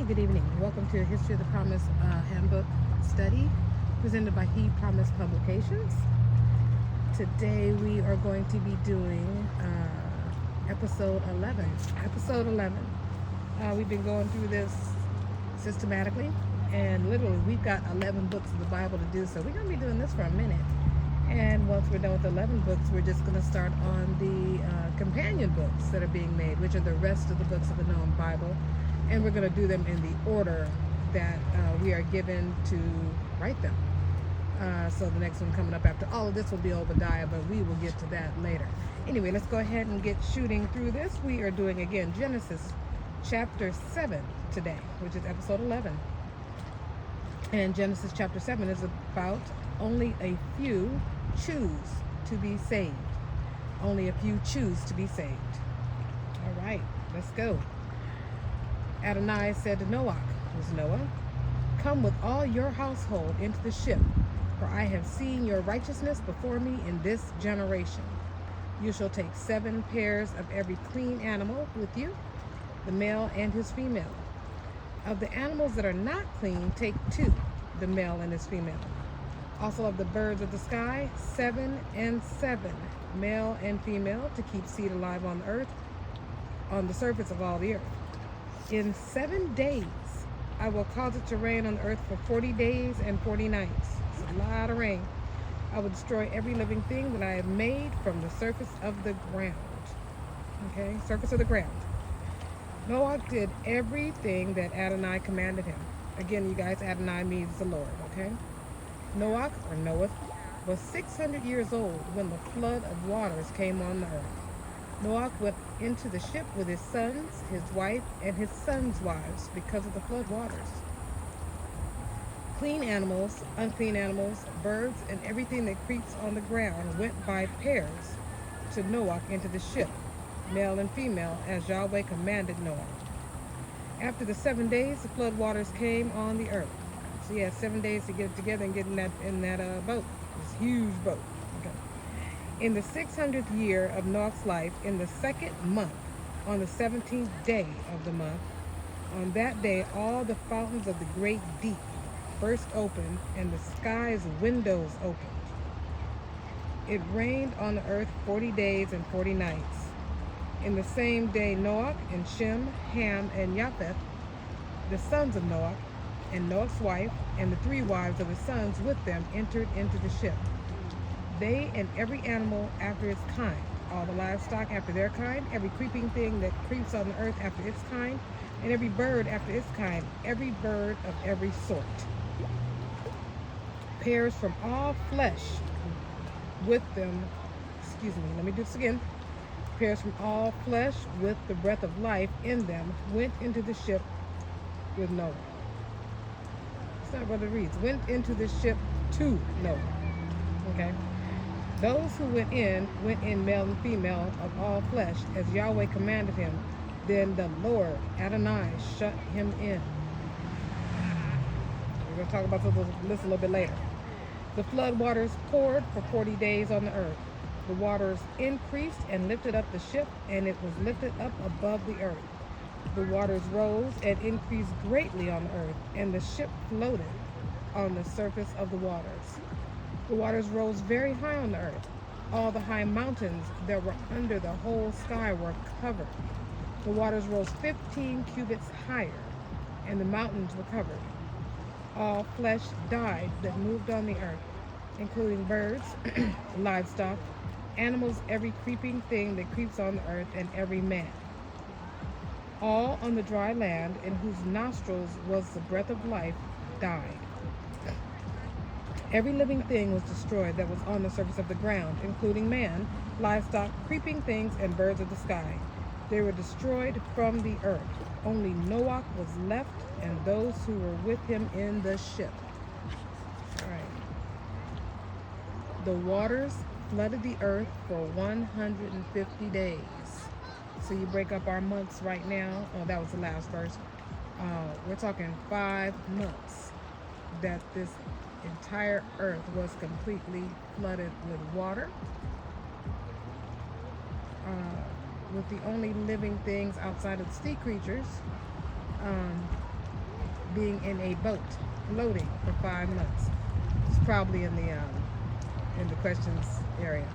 good evening. Welcome to History of the Promise Handbook Study presented by He Promise Publications. Today we are going to be doing episode 11. Episode 11. We've been going through this systematically, and literally we've got 11 books of the Bible to do, so we're going to be doing this for a minute. And once we're done with 11 books, we're just going to start on the companion books that are being made, which are the rest of the books of the known Bible. And we're going to do them in the order that we are given to write them. So the next one coming up after all of this will be Obadiah, but we will get to that later. Anyway, let's go ahead and get shooting through this. We are doing, again, Genesis chapter 7 today, which is episode 11. And Genesis chapter 7 is about only a few choose to be saved. Only a few choose to be saved. All right, let's go. Adonai said to Noach, who's Noah, "Come with all your household into the ship, for I have seen your righteousness before me in this generation. You shall take 7 pairs of every clean animal with you, the male and his female. Of the animals that are not clean, take 2, the male and his female. Also of the birds of the sky, 7 and 7, male and female, to keep seed alive on the earth, on the surface of all the earth. In 7 days I will cause it to rain on the earth for 40 days and 40 nights. It's a lot of rain. I will destroy every living thing that I have made from the surface of the ground." Okay, surface of the ground. Noach did everything that Adonai commanded him. Again, you guys, Adonai means the Lord, okay? Noach, or Noah, was 600 years old when the flood of waters came on the earth. Noach went into the ship with his sons, his wife, and his sons' wives because of the flood waters. Clean animals, unclean animals, birds, and everything that creeps on the ground went by pairs to Noach into the ship, male and female, as Yahweh commanded Noah. After the 7 days, the flood waters came on the earth. So he had 7 days to get it together and get in that boat, this huge boat. Okay. In the 600th year of Noach's life, in the 2nd month, on the 17th day of the month, on that day all the fountains of the great deep burst open, and the sky's windows opened. It rained on the earth 40 days and 40 nights. In the same day Noach and Shem, Ham, and Japheth, the sons of Noach, and Noach's wife, and the 3 wives of his sons with them, entered into the ship. They and every animal after its kind, all the livestock after their kind, every creeping thing that creeps on the earth after its kind, and every bird after its kind, every bird of every sort. Pairs from all flesh with them, let me do this again. Pairs from all flesh with the breath of life in them went into the ship with Noah. That's not what it reads. Went into the ship to Noah. Okay? Those who went in male and female of all flesh, as Yahweh commanded him. Then the Lord, Adonai, shut him in. We're going to talk about this a little bit later. The flood waters poured for 40 days on the earth. The waters increased and lifted up the ship, and it was lifted up above the earth. The waters rose and increased greatly on the earth, and the ship floated on the surface of the waters. The waters rose very high on the earth. All the high mountains that were under the whole sky were covered. The waters rose 15 cubits higher, and the mountains were covered. All flesh died that moved on the earth, including birds, livestock, animals, every creeping thing that creeps on the earth, and every man. All on the dry land, in whose nostrils was the breath of life, died. Every living thing was destroyed that was on the surface of the ground, including man, livestock, creeping things, and birds of the sky. They were destroyed from the earth. Only Noach was left, and those who were with him in the ship. All right. The waters flooded the earth for 150 days. So you break up our months right now. Oh, that was the last verse. We're talking 5 months that this entire earth was completely flooded with water. With the only living things outside of the sea creatures being in a boat floating for 5 months. It's probably in the questions area.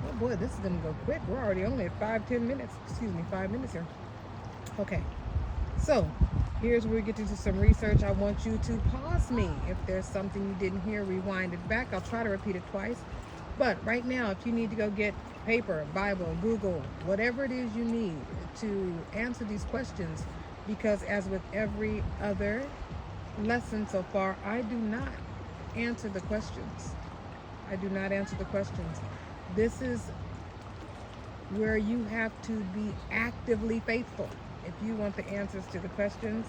Oh boy, this is gonna go quick. We're already only at 5 minutes. Excuse me, 5 minutes here. Okay, so here's where we get into some research. I want you to pause me if there's something you didn't hear. Rewind it back. I'll try to repeat it twice. But right now, if you need to go get paper, Bible, Google, whatever it is you need to answer these questions, because as with every other lesson so far, I do not answer the questions. I do not answer the questions. This is where you have to be actively faithful if you want the answers to the questions,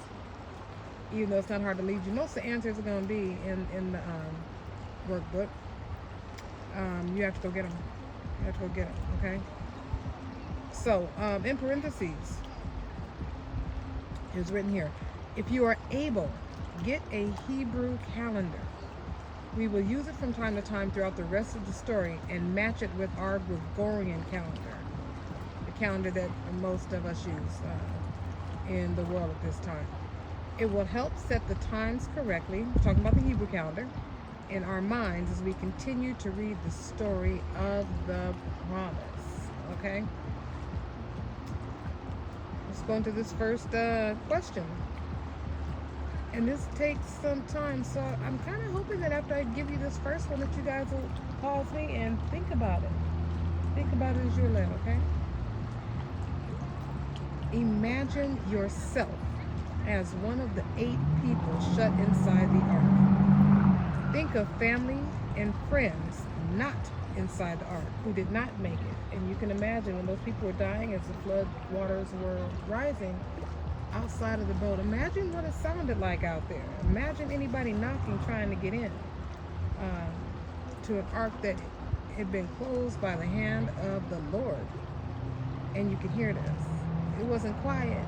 even though it's not hard to lead you. Most of the answers are going to be in the workbook. You have to go get them. You have to go get them, okay? So, in parentheses, it's written here, if you are able, get a Hebrew calendar. We will use it from time to time throughout the rest of the story and match it with our Gregorian calendar, the calendar that most of us use in the world at this time. It will help set the times correctly, we're talking about the Hebrew calendar, in our minds as we continue to read the story of the promise. Okay? Let's go into this first question. And this takes some time, so I'm kind of hoping that after I give you this first one that you guys will pause me and think about it. Think about it as you're led, okay? Imagine yourself as one of the 8 people shut inside the ark. Think of family and friends not inside the ark who did not make it. And you can imagine when those people were dying as the flood waters were rising outside of the boat. Imagine what it sounded like out there. Imagine anybody knocking trying to get in to an ark that had been closed by the hand of the Lord. And you could hear this. It wasn't quiet.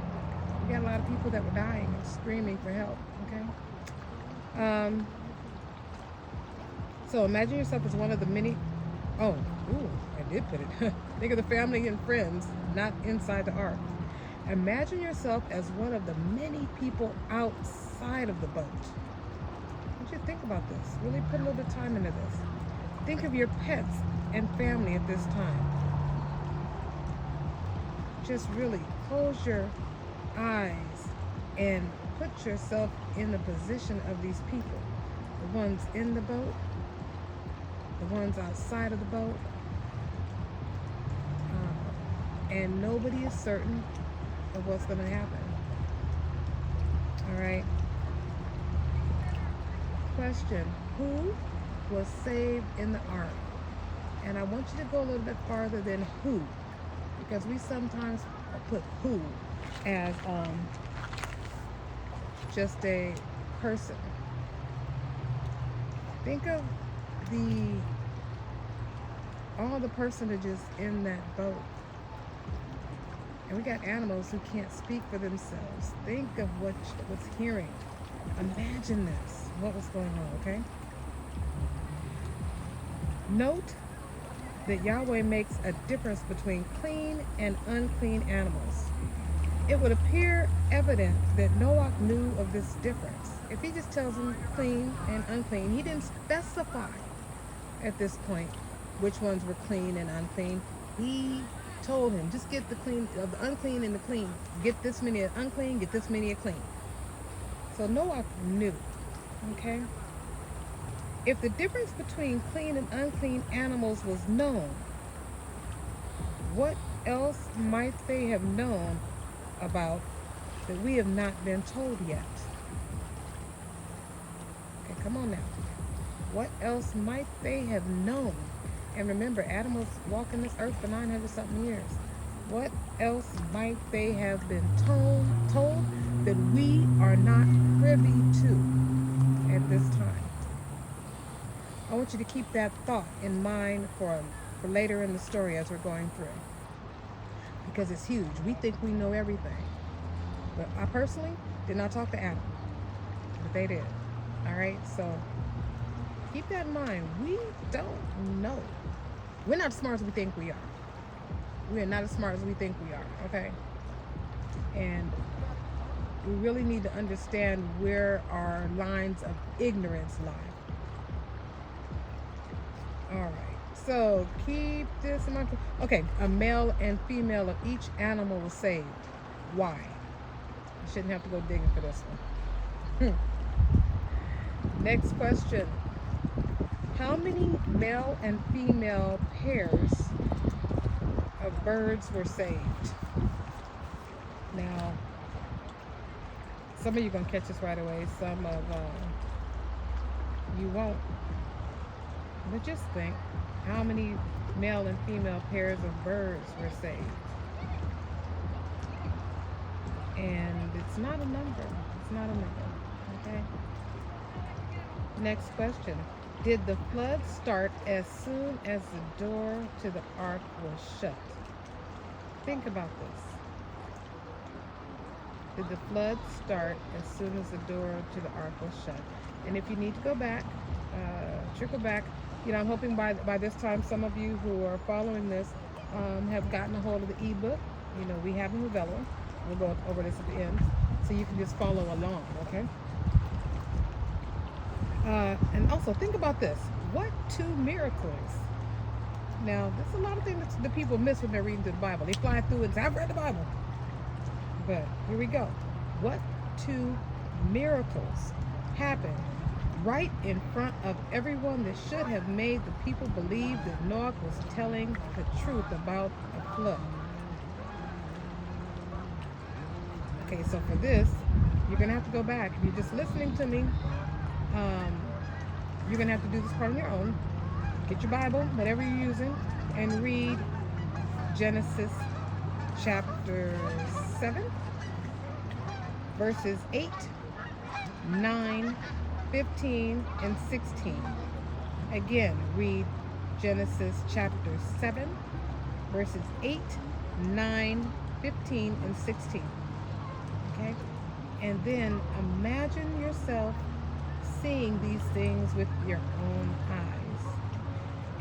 You got a lot of people that were dying and screaming for help, okay? So imagine yourself as one of the many, I did put it. Think of the family and friends not inside the ark. Imagine yourself as one of the many people outside of the boat. I want you to think about this. Really put a little bit of time into this. Think of your pets and family at this time. Just really close your eyes and put yourself in the position of these people. The ones in the boat, the ones outside of the boat, and nobody is certain of what's going to happen. All right. Question: who was saved in the ark? And I want you to go a little bit farther than who, because we sometimes put who as just a person. Think of all the personages in that boat. And we got animals who can't speak for themselves. Think of what was hearing. Imagine this, what was going on, okay? Note that Yahweh makes a difference between clean and unclean animals. It would appear evident that Noach knew of this difference. If he just tells them clean and unclean, he didn't specify at this point which ones were clean and unclean. He told him, just get the clean, the unclean and the clean. Get this many of unclean, get this many of clean. So Noach knew, okay? If the difference between clean and unclean animals was known, what else might they have known about that we have not been told yet? Okay, come on now. What else might they have known? And remember, Adam was walking this earth for 900-something years. What else might they have been told that we are not privy to at this time? I want you to keep that thought in mind for later in the story as we're going through, because it's huge. We think we know everything. But I personally did not talk to Adam, but they did. All right, so keep that in mind. We don't know. We're not as smart as we think we are. We are not as smart as we think we are, okay? And we really need to understand where our lines of ignorance lie. All right. So keep this in mind. Okay, a male and female of each animal was saved. Why? I shouldn't have to go digging for this one. Next question. How many male and female pairs of birds were saved? Now, some of you are going to catch this right away. Some of you won't. But just think, how many male and female pairs of birds were saved? And it's not a number. It's not a number. Okay? Next question. Did the flood start as soon as the door to the ark was shut? Think about this. Did the flood start as soon as the door to the ark was shut? And if you need to go back, trickle back. You know, I'm hoping by this time some of you who are following this have gotten a hold of the ebook. You know, we have a novella. We'll go over this at the end, so you can just follow along, okay? And also think about this. What two miracles? Now, there's a lot of things that the people miss when they're reading through the Bible. They fly through it and say, I've read the Bible. But here we go. What two miracles happened right in front of everyone that should have made the people believe that Noach was telling the truth about a flood? Okay, so for this, you're going to have to go back. If you're just listening to me, you're going to have to do this part on your own. Get your Bible, whatever you're using, and read Genesis chapter 7, verses 8, 9, 15, and 16. Again, read Genesis chapter 7, verses 8, 9, 15, and 16. Okay? And then imagine yourself seeing these things with your own eyes.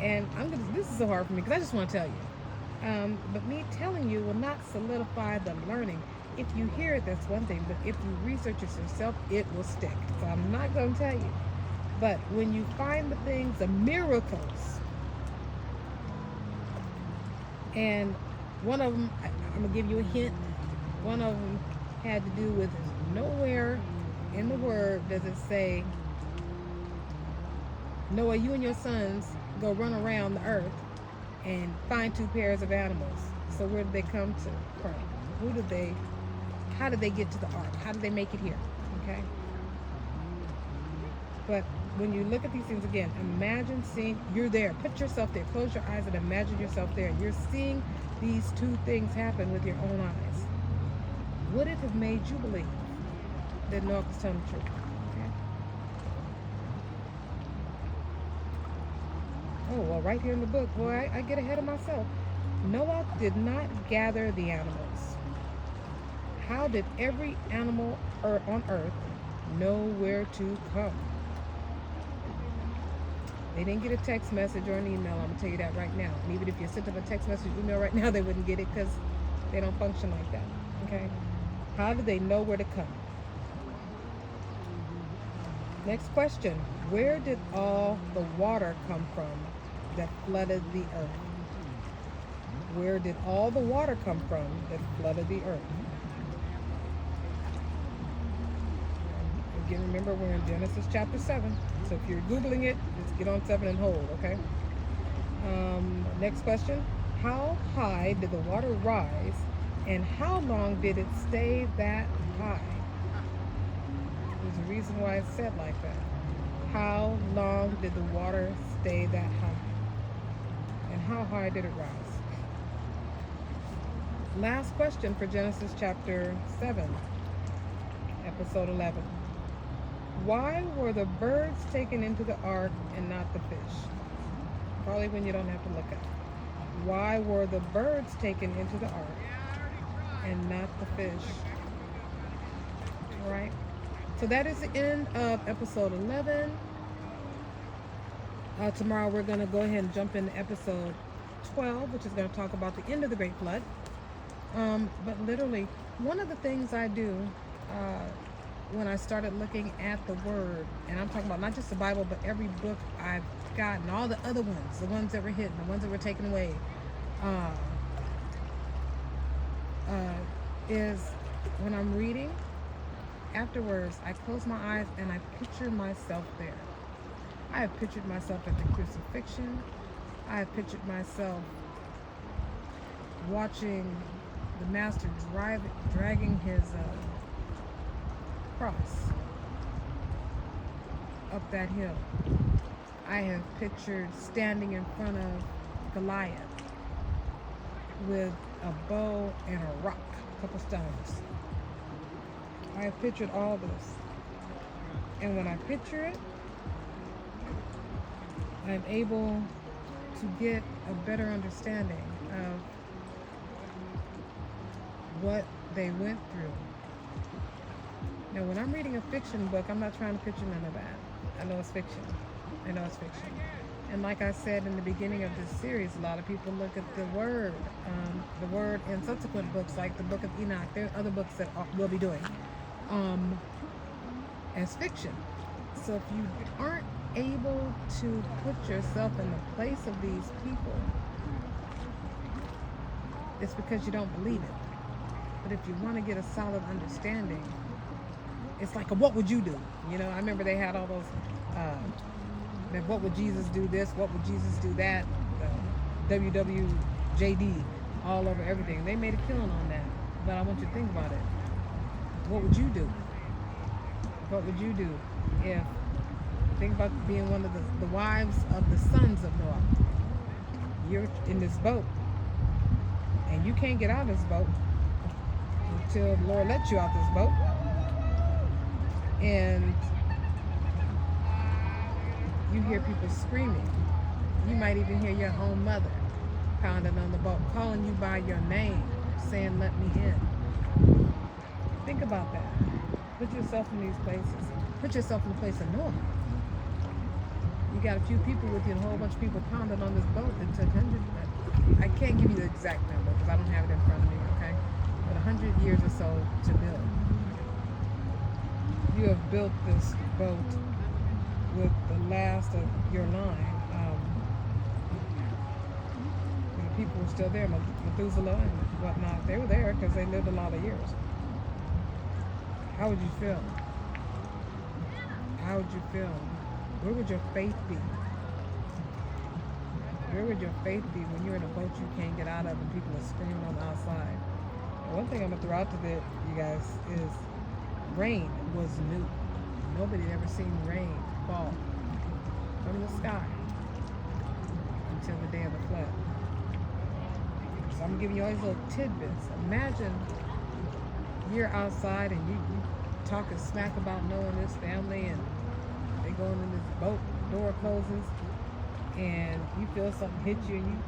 And this is so hard for me because I just want to tell you. But me telling you will not solidify the learning. If you hear it, that's one thing. But if you research it yourself, it will stick. So I'm not going to tell you. But when you find the things, the miracles, and one of them, I'm going to give you a hint. One of them had to do with nowhere in the Word does it say, Noah, you and your sons go run around the earth and find two pairs of animals. So where did they come from? How did they get to the ark? How did they make it here? Okay? But when you look at these things again, imagine seeing, you're there. Put yourself there. Close your eyes and imagine yourself there. You're seeing these two things happen with your own eyes. Would it have made you believe that Noah was telling the truth? Okay? Oh, well, right here in the book, boy, I get ahead of myself. Noah did not gather the animals. How did every animal on earth know where to come? They didn't get a text message or an email. I'm going to tell you that right now. And even if you sent them a text message or email right now, they wouldn't get it because they don't function like that. Okay? How did they know where to come? Next question. Where did all the water come from that flooded the earth? Where did all the water come from that flooded the earth? Again, remember we're in Genesis chapter 7. So if you're Googling it, just get on 7 and hold, okay? Next question. How high did the water rise and how long did it stay that high? There's a reason why it's said like that. How long did the water stay that high? And how high did it rise? Last question for Genesis chapter 7, episode 11. Why were the birds taken into the ark and not the fish? Probably when you don't have to look at it. Why were the birds taken into the ark and not the fish? All right. So that is the end of episode 11. Tomorrow we're going to go ahead and jump into episode 12, which is going to talk about the end of the Great Flood. But literally, one of the things I do when I started looking at the Word, and I'm talking about not just the Bible, but every book I've gotten, all the other ones, the ones that were hidden, the ones that were taken away, uh, is when I'm reading, afterwards, I close my eyes and I picture myself there. I have pictured myself at the crucifixion. I have pictured myself watching the Master dragging his cross up that hill. I have pictured standing in front of Goliath with a bow and a rock, a couple stones. I have pictured all this. And when I picture it, I'm able to get a better understanding of what they went through. Now, when I'm reading a fiction book, I'm not trying to picture none of that. I know it's fiction. I know it's fiction. And like I said in the beginning of this series, a lot of people look at the Word in subsequent books, like the Book of Enoch. There are other books that we'll be doing as fiction. So if you aren't able to put yourself in the place of these people, it's because you don't believe it. But if you want to get a solid understanding, it's like, what would you do? You know, I remember they had all those, what would Jesus do this? What would Jesus do that? WWJD all over everything. They made a killing on that. But I want you to think about it. What would you do? What would you do if, think about being one of the wives of the sons of Noah. You're in this boat, and you can't get out of this boat until the Lord lets you out this boat. And you hear people screaming. You might even hear your own mother pounding on the boat, calling you by your name, saying, "Let me in." Think about that. Put yourself in these places. Put yourself in the place of Noah. You got a few people with you and a whole bunch of people pounding on this boat that took hundreds. I can't give you the exact number because I don't have it in front of me, okay? But 100 years or so to build. You have built this boat with the last of your line. The people were still there, Methuselah and whatnot. They were there because they lived a lot of years. How would you feel? How would you feel? Where would your faith be? Where would your faith be when you're in a boat you can't get out of and people are screaming on the outside? And one thing I'm going to throw out to you guys is rain was new. Nobody had ever seen rain fall from the sky until the day of the flood. So I'm giving you all these little tidbits. Imagine you're outside and you talking smack about Noah and his family, and they going in this boat, door closes, and you feel something hit you, and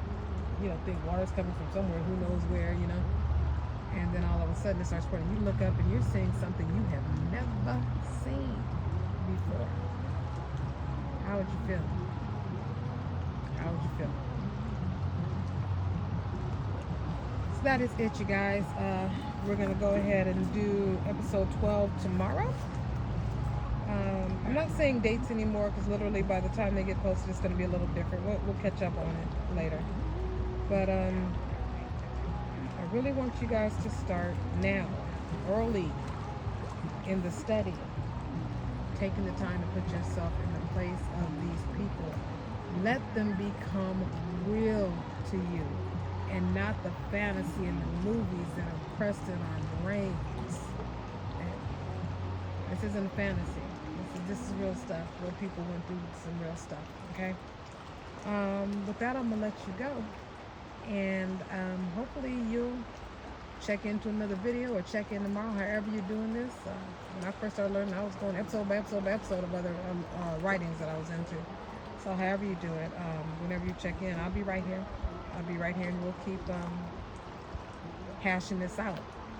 you think water's coming from somewhere, who knows where, and then all of a sudden it starts pouring. You look up and you're seeing something you have never seen before. How would you feel? How would you feel? So that is it, you guys. We're going to go ahead and do episode 12 tomorrow. I'm not saying dates anymore because literally by the time they get posted, it's going to be a little different. We'll catch up on it later. But I really want you guys to start now, early in the study, taking the time to put yourself in the place of these people. Let them become real to you, and not the fantasy and the movies that are pressed in our brains. This isn't a fantasy. This is real stuff. Real people went through some real stuff, okay? With that, I'm going to let you go. And hopefully you'll check into another video or check in tomorrow, however you're doing this. When I first started learning, I was going episode by episode by episode of other writings that I was into. So however you do it, whenever you check in, I'll be right here. I'll be right here, and we'll keep hashing this out.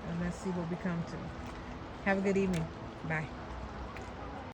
And let's see what we come to. Have a good evening. Bye.